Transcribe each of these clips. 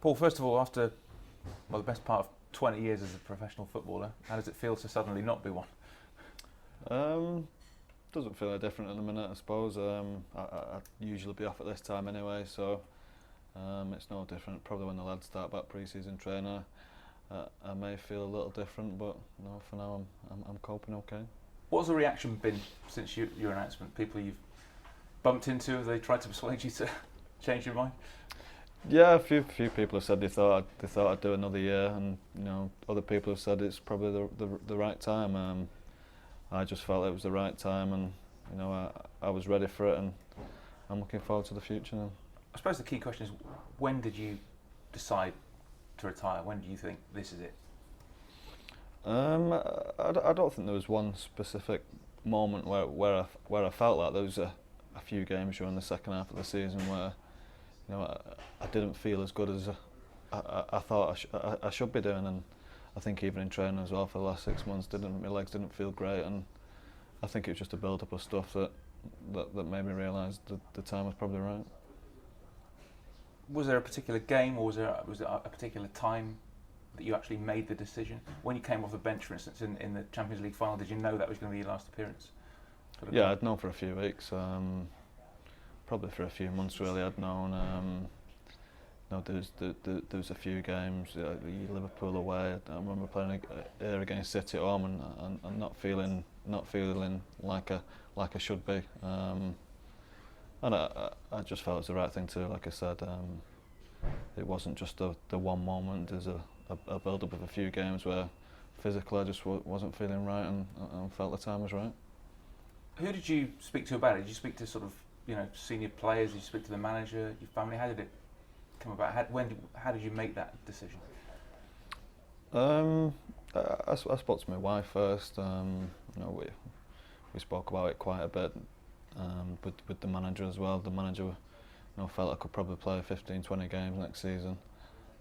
Paul, first of all, after the best part of 20 years as a professional footballer, how does it feel to suddenly not be one? Doesn't feel any different at the minute, I suppose. I'd usually be off at this time anyway, so it's no different. Probably when the lads start back pre-season training, I may feel a little different, but no, for now I'm coping okay. What's the reaction been since your announcement? People you've bumped into, have they tried to persuade you to change your mind? Yeah, a few people have said they thought I'd do another year, and other people have said it's probably the right time. I just felt it was the right time, and I was ready for it, and I'm looking forward to the future now. I suppose the key question is, when did you decide to retire? When do you think this is it? I don't think there was one specific moment where I felt like there was a few games during the second half of the season where I didn't feel as good as I thought I should be doing, and I think even in training as well for the last 6 months, my legs didn't feel great, and I think it was just a build-up of stuff that made me realise that the time was probably right. Was there a particular game, or was there a particular time that you actually made the decision? When you came off the bench, for instance, in the Champions League final, did you know that was going to be your last appearance? Yeah, I'd known for a few weeks, probably for a few months really. I'd known. There was a few games. Liverpool away. I remember playing here against City at home and not feeling like I should be. And I just felt it was the right thing to do. Like I said, it wasn't just the one moment. There's a build-up of a few games where physically I just wasn't feeling right, and felt the time was right. Who did you speak to about it? Did you speak to sort of senior players? Did you speak to the manager, your family? How did it come about? How did you make that decision? I spoke to my wife first. We spoke about it quite a bit with the manager as well. The manager felt I could probably play 15-20 games next season.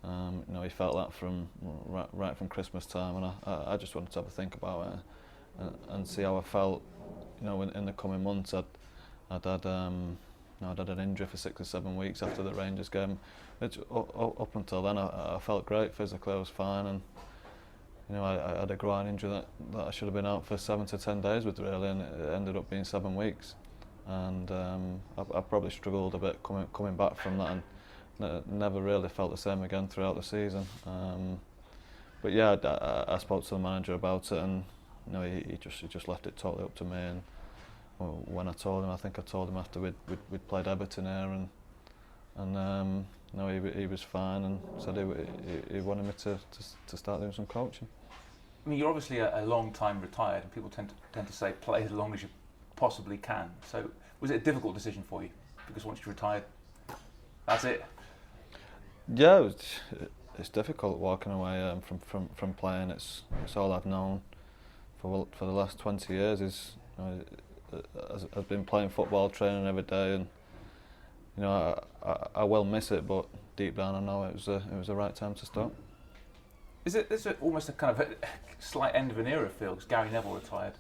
He felt that from right from Christmas time, and I just wanted to have a think about it and see how I felt. In the coming months, I'd had an injury for 6 or 7 weeks after the Rangers game. Up until then, I felt great physically. I was fine, and I had a groin injury that I should have been out for 7 to 10 days with, really, and it ended up being 7 weeks. And I probably struggled a bit coming back from that, and never really felt the same again throughout the season. But yeah, I spoke to the manager about it, and he just left it totally up to me. And when I told him, I think I told him after we'd played Everton here, and he was fine, and said he wanted me to start doing some coaching. I mean, you're obviously a long time retired, and people tend to say play as long as you possibly can. So was it a difficult decision for you? Because once you retired, that's it. Yeah, it's difficult walking away from playing. It's all I've known for the last 20 years. I've been playing football, training every day, and I will miss it, but deep down I know it was the right time to stop. Is it almost a kind of a slight end of an era, Phil? Because Gary Neville retired,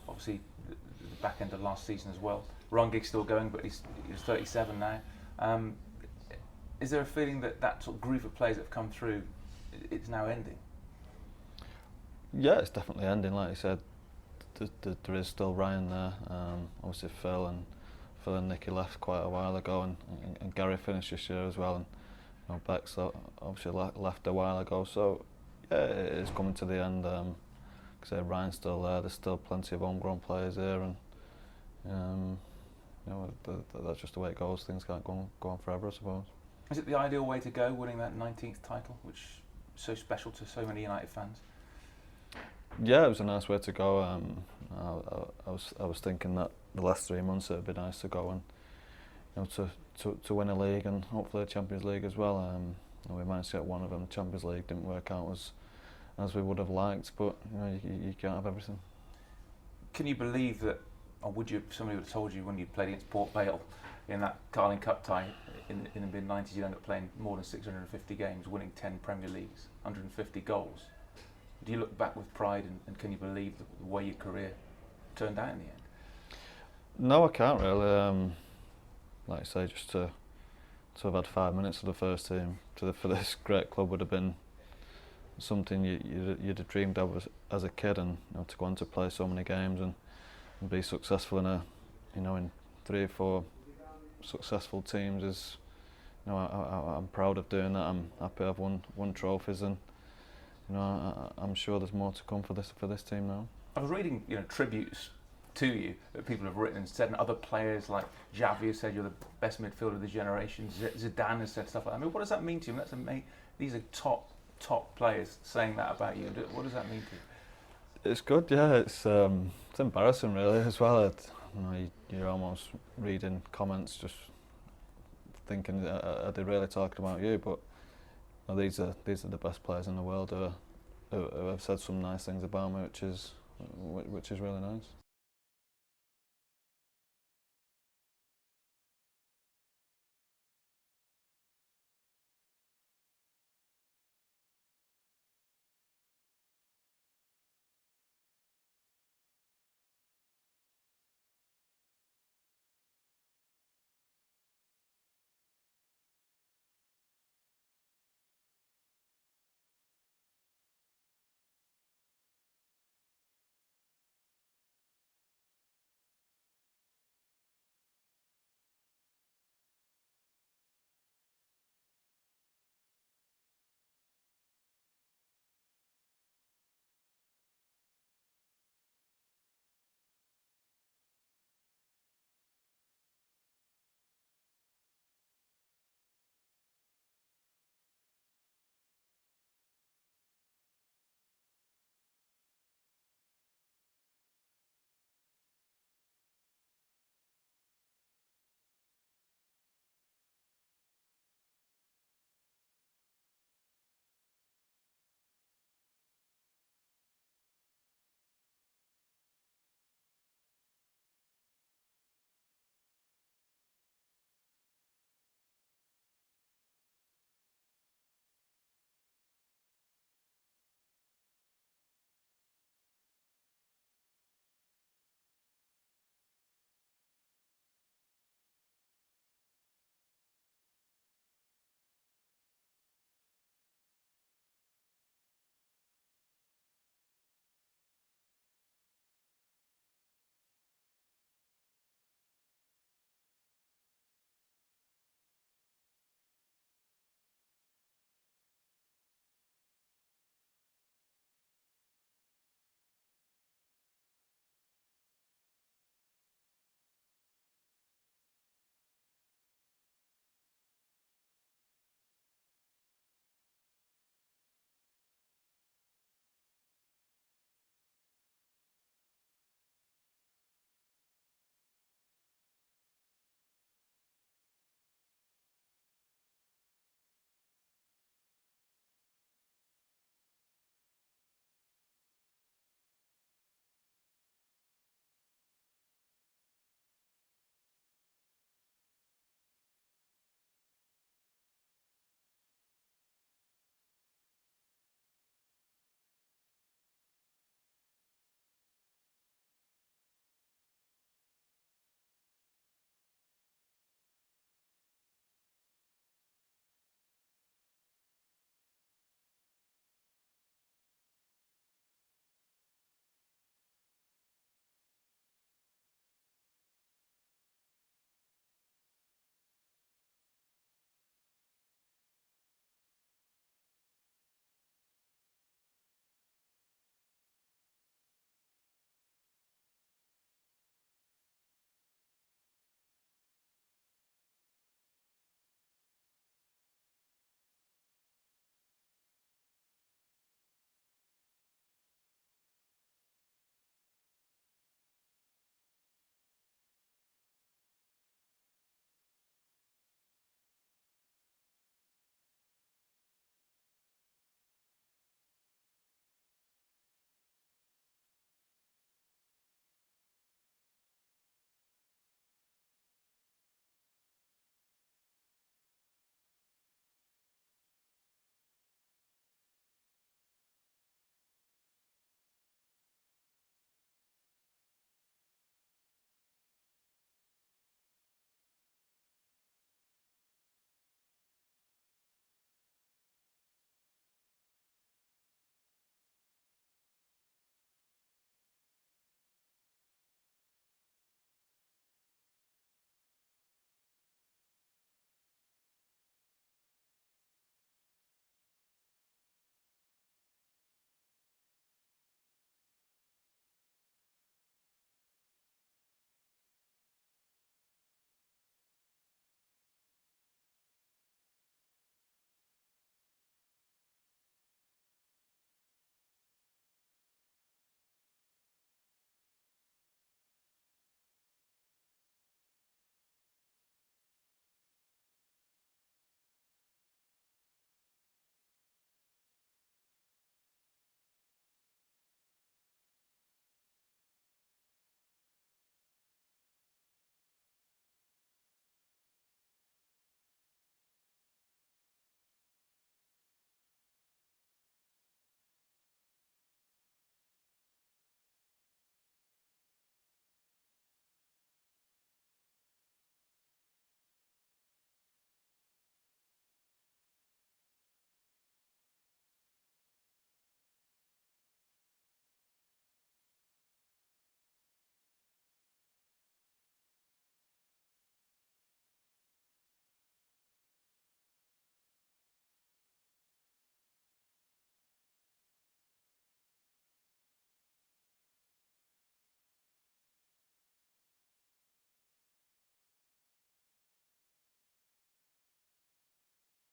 obviously the back end of last season as well. Rangnick's still going, but he's 37 now. Is there a feeling that sort of group of players that have come through, it's now ending? Yeah, it's definitely ending. Like you said, there is still Ryan there. Obviously Phil and Nicky left quite a while ago, and Gary finished this year as well, and Beck's obviously left a while ago. So yeah, it is coming to the end. Like I say, Ryan's still there. There's still plenty of homegrown players here, and that's just the way it goes. Things can't go on forever, I suppose. Is it the ideal way to go, winning that 19th title, which is so special to so many United fans? Yeah, it was a nice way to go. I was thinking that the last 3 months it would be nice to go and to win a league, and hopefully a Champions League as well. We managed to get one of them. The Champions League didn't work out as we would have liked, but you can't have everything. Can you believe that, or would you? If somebody would have told you when you played against Port Vale in that Carling Cup tie in the mid-90s, you'd end up playing more than 650 games, winning 10 Premier Leagues, 150 goals. Do you look back with pride, and can you believe the way your career turned out in the end? No, I can't really. Like I say, just to to have had 5 minutes of the first team for this great club would have been something you'd have dreamed of as a kid, and to go on to play so many games and be successful in in 3 or 4 successful teams is, I'm proud of doing that. I'm happy I've won trophies, and I'm sure there's more to come for this team now. I was reading tributes to you that people have written and said, and other players like Xavi has said you're the best midfielder of the generation. Zidane has said stuff like that. I mean, what does that mean to you? That's amazing. These are top players saying that about you. What does that mean to you? It's good, yeah. It's embarrassing really as well. You're almost reading comments just thinking, are they really talking about you? But these are the best players in the world who have said some nice things about me, which is really nice.